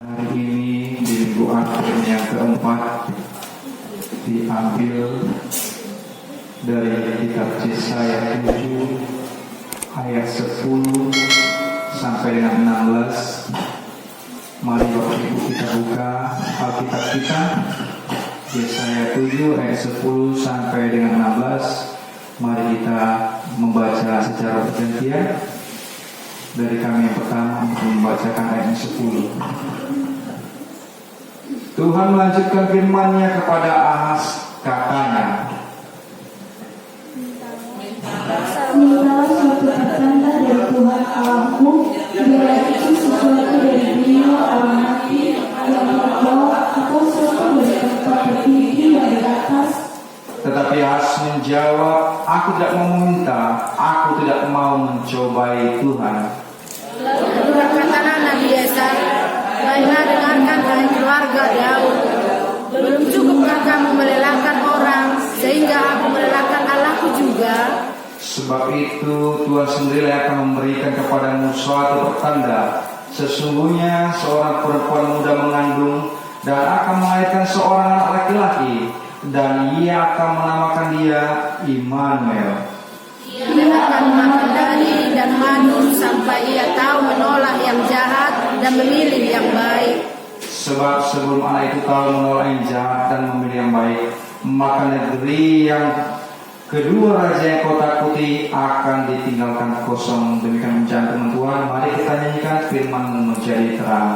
Hari ini di minggu akhir yang keempat diambil dari kitab Yesaya 7 ayat 10 sampai dengan 16. Mari Bapak Ibu kita buka Alkitab kita, Yesaya 7 ayat 10 sampai dengan 16. Mari kita membaca secara bergantian. Dari kami yang pertama untuk membacakan ayat 10. Tuhan melanjutkan firman-Nya kepada Ahaz, katanya, mintalah suatu pertanda dari Tuhan Allahmu, biarlah itu sesuatu dari beliau Allah mati yang terbawa atau sesuatu dari tempat tertinggi yang di atas. Tetapi Ahaz menjawab, aku tidak mau meminta, aku tidak mau mencobai Tuhan. Lalu berkatalah Nabi Yesaya, baiklah dengarkan hai keluarga Daud, belum cukupkah kamu melelahkan orang sehingga aku melelahkan Allahku juga? Sebab itu Tuhan sendiri akan memberikan kepadamu suatu pertanda. Sesungguhnya seorang perempuan muda mengandung dan akan melahirkan seorang anak laki-laki, dan ia akan menamakan dia Immanuel. Ia akan makan daging dan madu sampai ia tahu menolak yang jahat dan memilih yang baik. Sebab sebelum anak itu tahu menolak yang jahat dan memilih yang baik, maka negeri yang kedua raja yang kau takuti akan ditinggalkan kosong. Demikian ucapan Tuhan. Mari kita nyanyikan firman-Mu menjadi terang.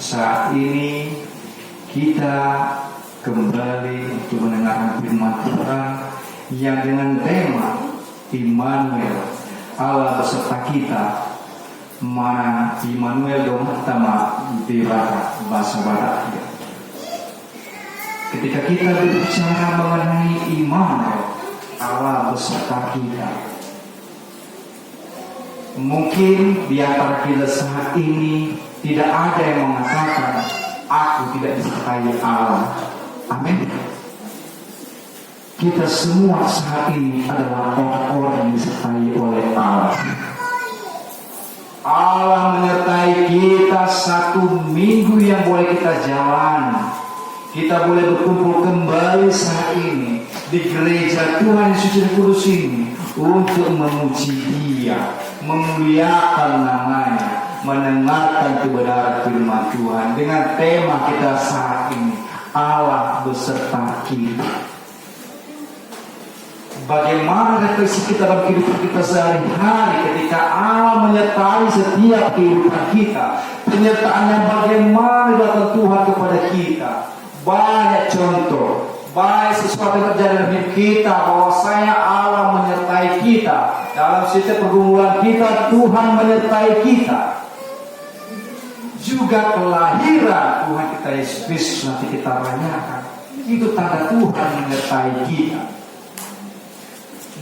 Saat ini kita kembali untuk mendengarkan firman Tuhan yang dengan tema Immanuel, Allah beserta kita. Mana Immanuel dong pertama di bahasa Barat. Ketika kita berbicara mengenai Immanuel, Allah beserta kita, mungkin di antara kita saat ini tidak ada yang mengatakan aku tidak disertai Allah. Amin. Kita semua saat ini adalah orang-orang yang disertai oleh Allah. Allah menyertai kita satu minggu yang boleh kita jalan. Kita boleh berkumpul kembali saat ini di gereja Tuhan Yesus Kristus Kudus ini untuk memuji Dia, memuliakan namanya, mendengarkan kebenaran firman Tuhan dengan tema kita saat ini, Allah beserta kita. Bagaimana refleksi kita dalam kehidupan kita sehari-hari ketika Allah menyertai setiap kehidupan kita? Penyertaannya bagaimana datang Tuhan kepada kita? Banyak contoh, baik sesuatu yang terjadi dalam hidup kita, bahwa saya Allah menyertai kita dalam setiap pergumulan kita. Tuhan menyertai kita. Juga kelahiran Tuhan kita Yesus Kristus nanti kita rayakan, itu tanda Tuhan menyertai kita.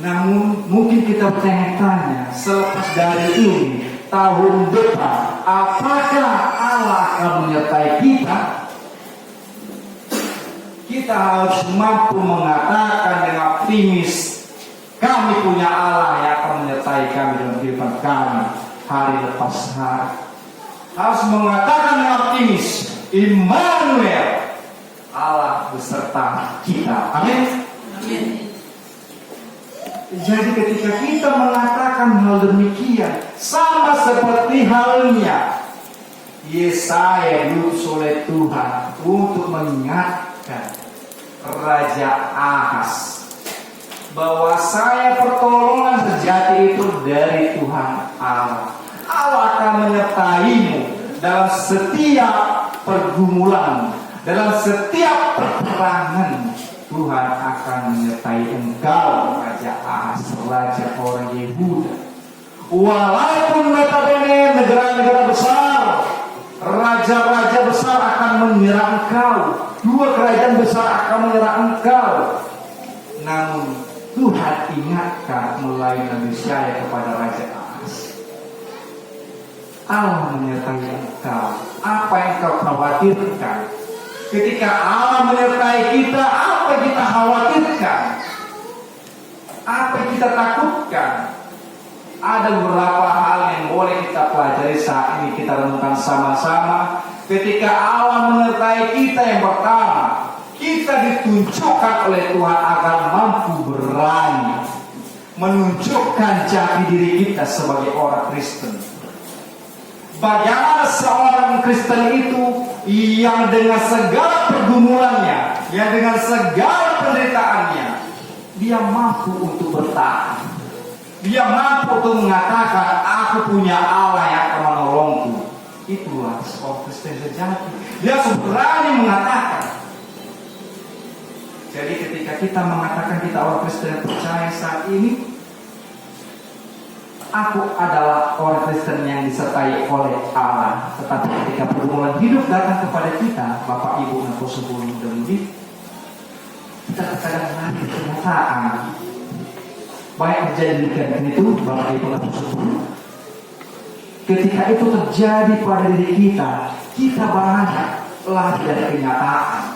Namun mungkin kita bertanya-tanya, selepas dari ini tahun depan, apakah Allah akan menyertai kita? kita harus mampu mengatakan dengan optimis, kami punya Allah yang akan menyertai kami dalam kehidupan kami hari lepas hari. Harus mengatakan dengan optimis, Immanuel, Allah beserta kita. Amin. Jadi ketika kita mengatakan hal demikian, sama seperti halnya Yesaya diutus oleh Tuhan untuk mengingatkan Raja Ahaz bahwa saya pertolongan sejati itu dari Tuhan Allah. Allah akan menyertaimu dalam setiap pergumulan, dalam setiap peperangan. Tuhan akan menyertai engkau, Raja Ahaz, raja orang Yehuda. Walaupun notabene negara-negara besar, raja-raja besar akan menyerang engkau, dua kerajaan besar akan menyerang engkau, namun Tuhan ingatkan melalui Nabi Yesaya kepada Raja Ahaz, Allah menyertai engkau. Apa yang kau khawatirkan? Ketika Allah menyertai kita, apa yang kita khawatirkan? Apa yang kita takutkan? Ada beberapa hal yang boleh kita pelajari saat ini, kita renungkan sama-sama. Ketika Allah menyertai kita, yang pertama, kita ditunjukkan oleh Tuhan agar mampu berani menunjukkan jati diri kita sebagai orang Kristen. Bagaimana seorang Kristen itu yang dengan segala pergumulannya, yang dengan segala penderitaannya, dia mampu untuk bertahan. Dia mampu untuk mengatakan, aku punya Allah yang akan menolongku. Itulah seorang Kristen sejati. Dia berani mengatakan. Jadi ketika kita mengatakan kita orang Kristen yang percaya saat ini, aku adalah orang Kristen yang disertai oleh Allah. Tetapi ketika pergumulan hidup datang kepada kita, Bapak Ibu dan sebelum muda-mudi, kita terkadang lari kenyataan. Baik terjadi di itu, Bapak Ibu dan sebelum. Ketika itu terjadi pada diri kita, kita banyak lari dari kenyataan.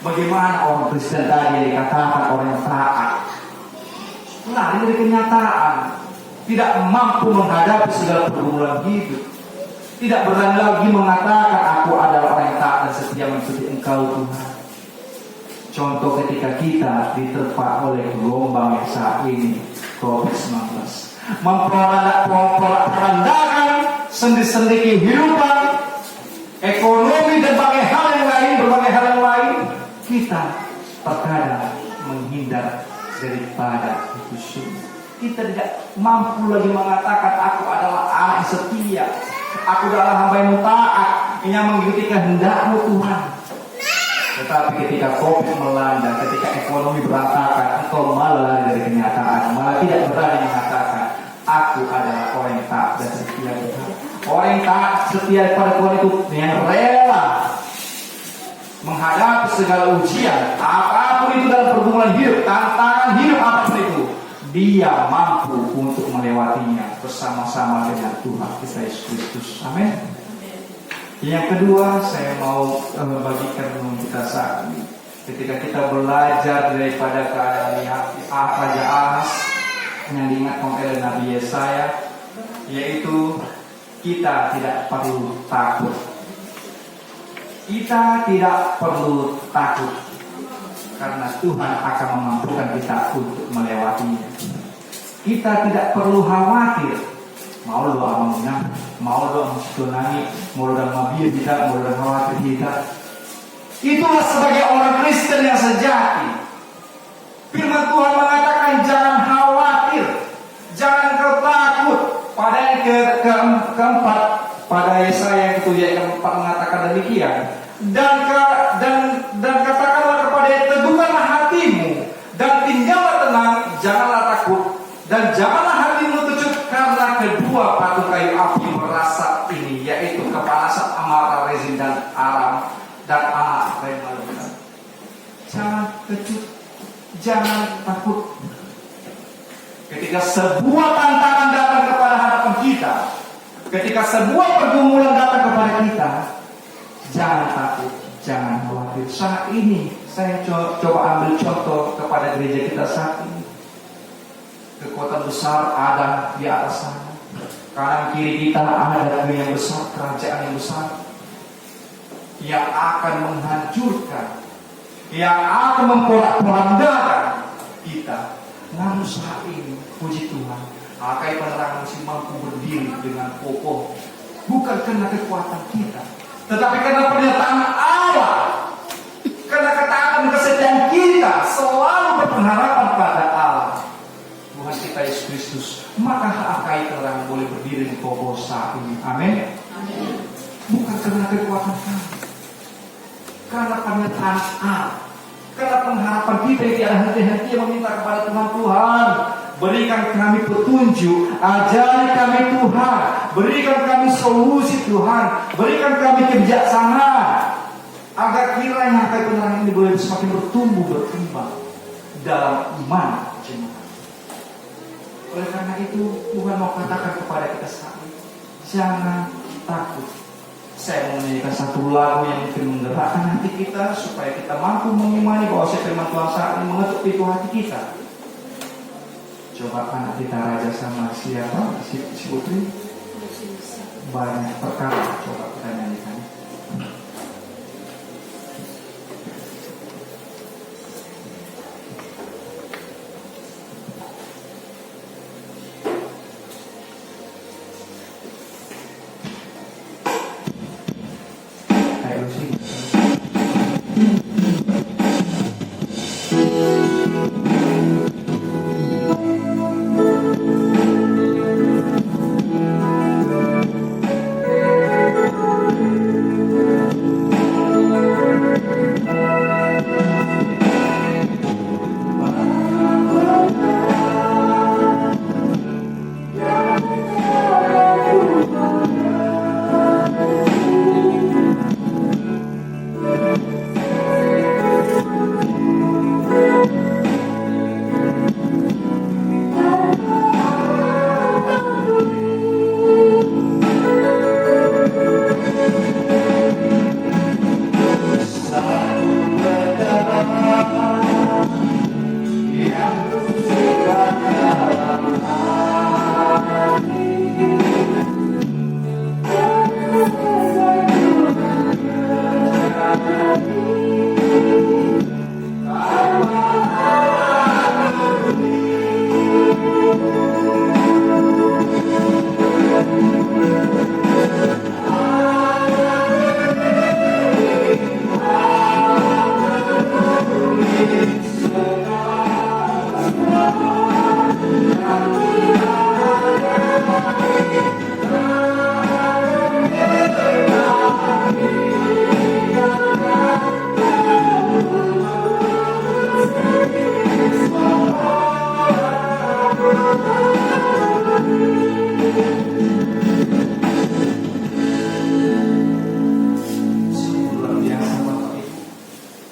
Bagaimana orang Kristen tadi yang dikatakan orang yang taat, lari dari kenyataan. Tidak mampu menghadapi segala pergumulan hidup, tidak berani lagi mengatakan aku adalah orang yang taat dan setia mengikuti Engkau Tuhan. Contoh ketika kita diterpa oleh gelombang yang saat ini COVID-19, memperandakan sendi-sendi kehidupan, ekonomi dan berbagai hal yang lain, kita terkadang menghindar daripada itu semua. Kita tidak mampu lagi mengatakan aku adalah Allah yang setia, aku adalah hamba yang taat yang mengikuti kehendak-Mu Tuhan. Tetapi ketika COVID melanda, ketika ekonomi berantakan, engkau malah dari kenyataan, malah tidak berani mengatakan aku adalah orang yang taat dan setia Tuhan. Orang yang taat setia pada Tuhan itu yang rela menghadapi segala ujian, apapun itu dalam pergumulan hidup, tantangan hidup apapun itu, dia mampu untuk melewatinya bersama-sama dengan Tuhan kita Yesus Kristus. Amin. Yang kedua, saya mau bagikan renungan kita saat ini. Ketika kita belajar daripada keadaan Raja Ahaz yang diingatkan oleh Nabi Yesaya, yaitu kita tidak perlu takut. Kita tidak perlu takut karena Tuhan akan memampukan kita untuk melewatinya. Kita tidak perlu khawatir. Mau doa menang, mau doa tsunami, mau doa mobil kita, mau doa khawatir kita. Itulah sebagai orang Kristen yang sejati. Firman Tuhan mengatakan jangan khawatir, jangan kau takut. Pada yang keempat, pada Yesaya yang keempat mengatakan demikian. Dan katakanlah kepada dia, teguhkanlah hatimu dan tinggallah tenang, janganlah takut dan janganlah hatimu terkejut karena kedua patung kayu api merasap ini, yaitu kepanasan amarah rezin dan aram dan anak yang melakukan. Jangan kejut, jangan takut. Ketika sebuah tantangan datang kepada hadapan kita, ketika sebuah pergumulan datang kepada kita, jangan takut, jangan khawatir. khawatir. Saat ini saya coba ambil contoh kepada gereja kita saat ini. Kekuatan besar ada di atas sana. Kanan kiri kita ada dunia yang besar, kerajaan yang besar, yang akan menghancurkan, yang akan memporak-porandakan kita. Namun saat ini, puji Tuhan, Akai Penerangan masih mampu berdiri dengan kokoh, bukan karena kekuatan kita, tetapi karena pernyataan Allah, karena ketaatan kesetiaan kita selalu berpengharapan pada Allah, Tuhan kita Yesus Kristus. Maka Akai Penerangan boleh berdiri di kokoh saat ini. Amin. Bukan karena kekuatan kami, karena pernyataan Allah, karena pengharapan kita yang tiada henti-henti meminta kepada Tuhan. Tuhan, berikan kami petunjuk, ajari kami Tuhan, berikan kami solusi Tuhan, berikan kami kebijaksanaan, agar kiranya Akai Penerangan ini boleh semakin bertumbuh, berkembang dalam iman jemaat. Oleh karena itu Tuhan mau katakan kepada kita saat ini, jangan takut. Saya mau menyanyikan satu lagu yang mungkin menggerakkan hati kita, supaya kita mampu mengimani bahwa firman Tuhan saat ini mengetuk pintu hati kita. Coba anak kita Raja sama siapa? Si Putri. Banyak perkara, coba kita nyanyikan.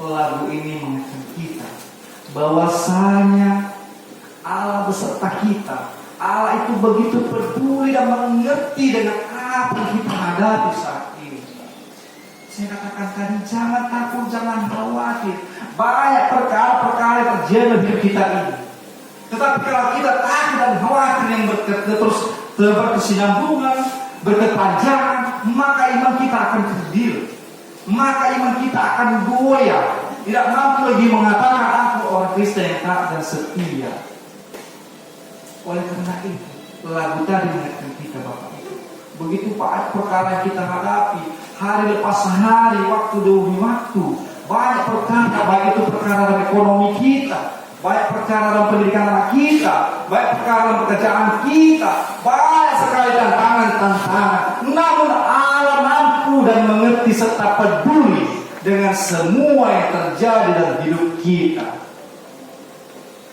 Lagu ini mengingatkan kita bahwasanya Allah beserta kita. Allah itu begitu peduli dan mengerti dengan apa yang kita hadapi saat ini. Saya katakan tadi, jangan takut, jangan khawatir. Banyak perkara-perkara yang terjadi dalam hidup kita ini. Tetapi kalau kita takut dan khawatir yang terus berkesinambungan, berkepanjangan, maka iman kita akan kerdil, maka iman kita akan goyah, tidak mampu lagi mengatakan aku orang Kristen yang taat dan setia. Oleh karena itu, lagu tadi mengingatkan kita Bapak Ibu, begitu banyak perkara yang kita hadapi hari lepas hari, waktu demi waktu. Banyak perkara, baik itu perkara dalam ekonomi kita, baik perkara dalam pendidikan anak kita, baik perkara dalam pekerjaan kita, banyak sekali tantangan. Namun Allah mampu dan mengerti serta peduli dengan semua yang terjadi dalam hidup kita.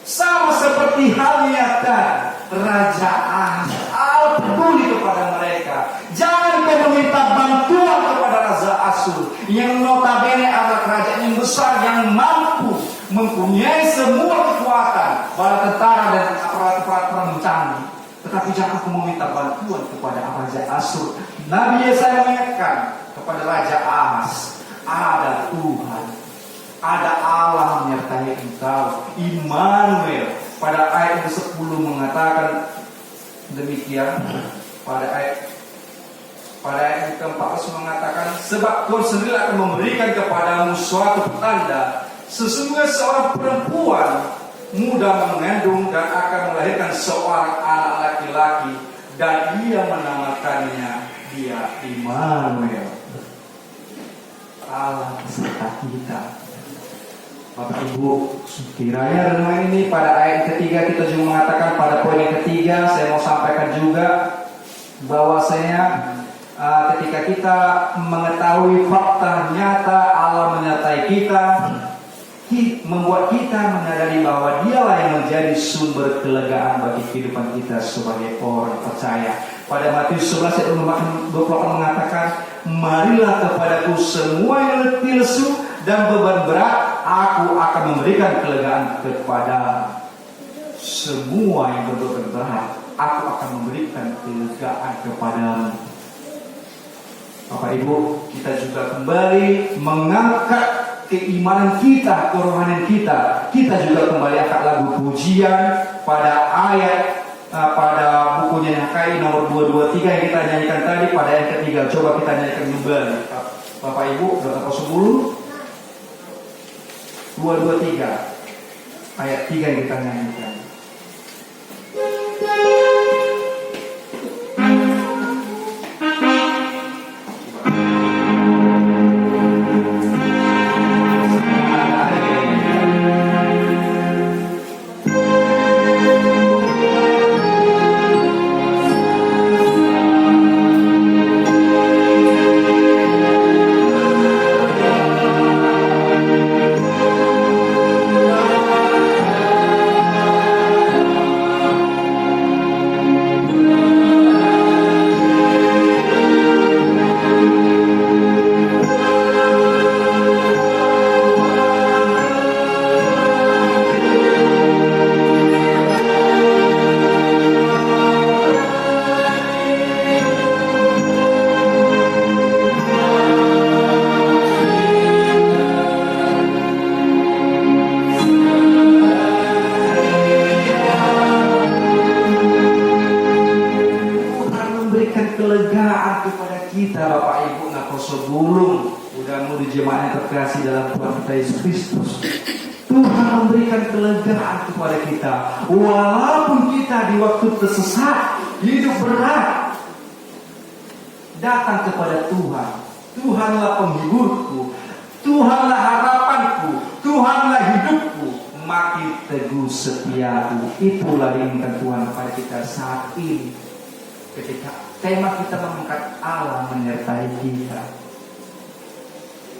Sama seperti halnya tadi Raja Ahaz, Allah peduli kepada mereka. Jangan kau meminta bantuan kepada Raja Asyur, yang notabene adalah kerajaan yang besar, yang mampu mempunyai semua kekuatan, bala tentara dan aparat-aparat perang canggih. Tetapi jangan kau meminta bantuan kepada Raja Asyur. Nabi Yesaya mengingatkan kepada Raja Ahaz, ada Tuhan ada Allah menyertai engkau, Immanuel. Pada ayat ke-10 mengatakan demikian. Pada ayat ke-14 mengatakan, sebab Tuhan sendiri akan memberikan kepadamu suatu tanda, sesungguhnya seorang perempuan muda mengandung dan akan melahirkan seorang anak laki-laki, dan ia menamakannya dia Immanuel, Allah beserta kita. Bapak Ibu, kiranya renungan ini pada ayat ketiga kita juga mengatakan, pada poin yang ketiga saya mau sampaikan juga bahwasanya ketika kita mengetahui fakta nyata Allah menyertai kita, membuat kita menyadari bahwa dialah yang menjadi sumber kelegaan bagi kehidupan kita sebagai orang percaya. Pada Matius 11 ayat 24 mengatakan, marilah kepadaku semua yang letih lesu dan beban berat, aku akan memberikan kelegaan kepada semua yang berbeban berat. Aku akan memberikan kelegaan kepadamu. Bapak Ibu, kita juga kembali mengangkat keimanan kita, kerohanian kita. Kita juga kembali angkat lagu pujian pada ayat pada bukunya Nahkai nomor 223 yang kita nyanyikan tadi pada ayat ketiga. Coba kita nyanyikan kembali. Bapak Ibu, berapa 10? 223 ayat 3 yang kita nyanyikan. Kelegaan kepada kita, Bapak Ibu, ngaku sebelum udah di jemaat yang terkasih dalam Tuhan kita Yesus Kristus. Tuhan memberikan kelegaan kepada kita, walaupun kita di waktu tersesat, hidup berat, datang kepada Tuhan. Tuhanlah penghiburku, Tuhanlah harapanku, Tuhanlah hidupku, makin teguh setiaku. Itulah diinginkan Tuhan kepada kita saat ini. Ketika tema kita mengangkat Allah menyertai kita,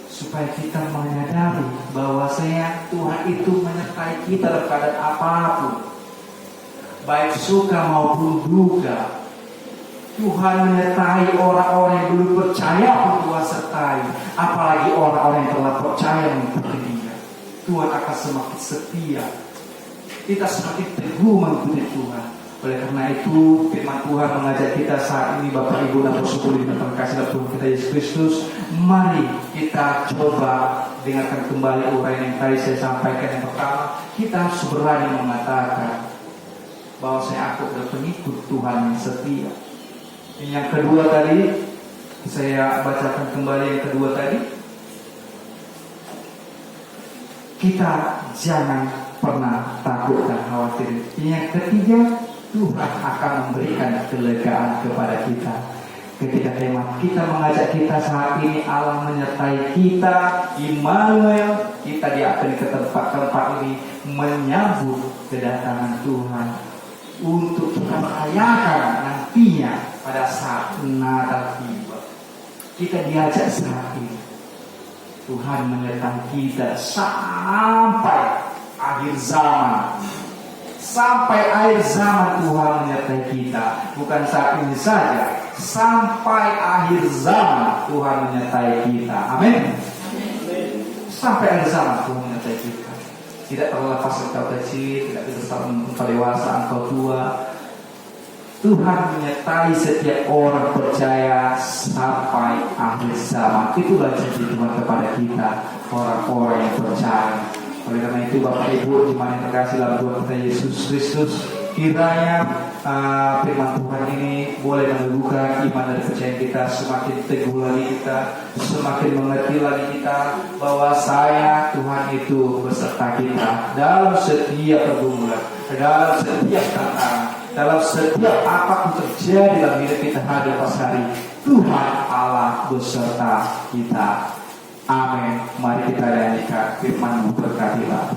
supaya kita menyadari bahwasanya Tuhan itu menyertai kita dalam keadaan apapun, baik suka maupun duka. Tuhan menyertai orang-orang yang belum percaya pun Tuhan sertai, apalagi orang-orang yang telah percaya mengikuti Dia. Tuhan akan semakin setia, kita semakin teguh mengikuti Tuhan. Oleh karena itu, firman Tuhan mengajak kita saat ini, Bapak Ibu dan Saudara yang terkasih dalam Tuhan kita Yesus Kristus, mari kita coba dengarkan kembali uraian yang tadi saya sampaikan. Yang pertama, kita harus berani mengatakan bahwa saya aku adalah pengikut Tuhan yang setia. Yang kedua tadi, saya bacakan kembali yang kedua tadi, kita jangan pernah takut dan khawatir. Yang ketiga, Tuhan akan memberikan kelegaan kepada kita. Ketika tema kita mengajak kita saat ini, Allah menyertai kita, Immanuel, kita diakan ke tempat-tempat ini menyambut kedatangan Tuhan untuk kita merayakan nantinya pada saat Natal tiba. Kita diajak saat ini, Tuhan menyertai kita sampai akhir zaman. Sampai akhir zaman Tuhan menyertai kita. Bukan saat ini saja, sampai akhir zaman Tuhan menyertai kita. Amin. Sampai akhir zaman Tuhan menyertai kita. Tidak terlepas engkau kecil, tidak terlepas engkau dewasa, engkau tua. Tuhan menyertai setiap orang percaya sampai akhir zaman. Itulah janji Tuhan kepada kita. orang-orang yang percaya. Oleh karena itu Bapak Ibu jemaat yang terkasih dalam Tuhan kita Yesus Kristus, kiranya firman Tuhan ini boleh meneguhkan iman dan percaya kita, semakin teguh lagi kita, semakin mengerti lagi kita bahwa Tuhan itu beserta kita dalam setiap pergumulan, dalam setiap tantangan, dalam setiap apapun terjadi dalam hidup kita hari pas hari. Tuhan Allah beserta kita. Amin. Mari kita nyanyikan firman-Mu, berkatilah.